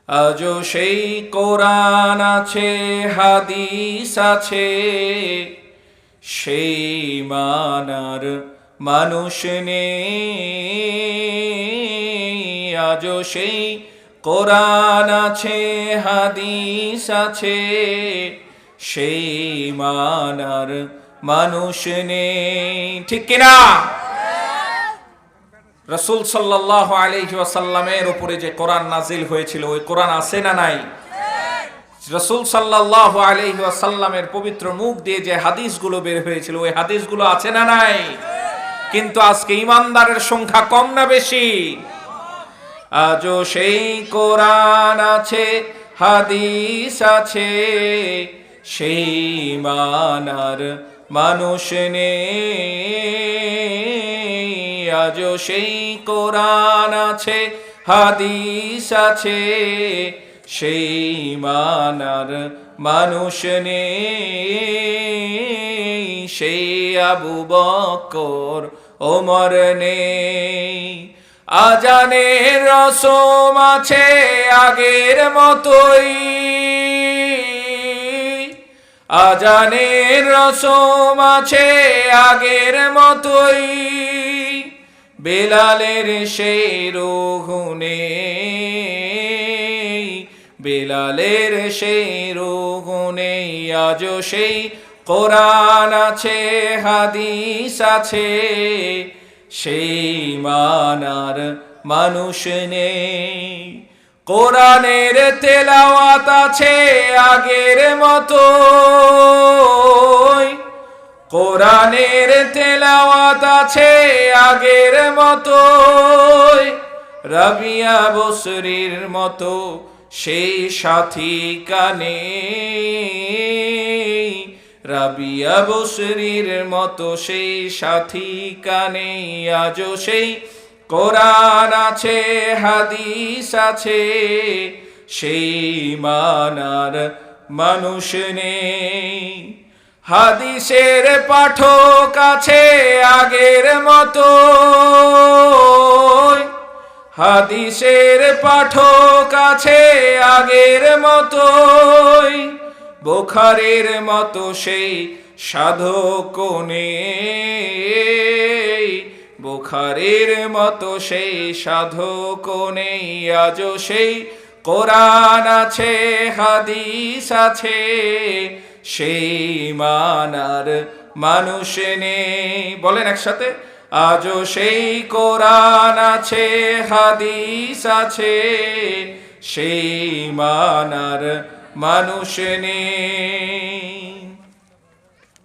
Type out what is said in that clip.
আজও সেই কোরআন আছে, হাদিস আছে, সেই মানার মানুষ নেই। আজও সেই কোরআন আছে, হাদিস আছে, সেই মানার মানুষ নেই। ঠিক কিনা? রাসূল সাল্লাল্লাহু আলাইহি ওয়াসাল্লামের উপরে যে কোরআন নাজিল হয়েছিল, ওই কোরআন আছে না নাই? রাসূল সাল্লাল্লাহু আলাইহি ওয়াসাল্লামের পবিত্র মুখ দিয়ে যে হাদিসগুলো বের হয়েছিল, ওই হাদিসগুলো আছে না নাই? কিন্তু আজকে ঈমানদারের সংখ্যা কম না বেশি? আজও সেই কোরআন আছে, হাদিস আছে, সেই মানার মানুষ নেই। আজও সেই কোরআন আছে, হাদিস আছে, সেই মানার মানুষ নেই। সেই আবু বকর ওমর নেই। আজানের রসম আছে আগের মতোই, আজানের রসম আছে আগের মতোই। বেলালের সেই রুহ নেই, বেলালের সেই রুহ নেই। আজও সেই কোরআন আছে, হাদিস আছে, সেই মানার মানুষ নেই। কোরআনের তেলাওয়াত আছে আগের মতোই, কোরআনের তেলাওয়াত আছে আগের মতোই। রাবিয়া বসরির মতো সেই সাথী কানে, রাবিয়া বসরির মতো সেই সাথী কানে। আজও সেই কোরআন আছে, হাদিস আছে, সেই মানার মানুষ নেই। হাদিসের পাঠক আছে আগের মতো, হাদিসের পাঠক আছে আগের মতোই। বুখারীর মতো সেই সাধক নেই, বুখারীর মতো সেই সাধক নেই। আজও সেই কোরআন আছে, হাদিস আছে, সেই মানার মানুষ নেই। বলেন একসাথে, আজও সেই কোরআন আছে, হাদিস আছে, সেই মানার মানুষ নেই।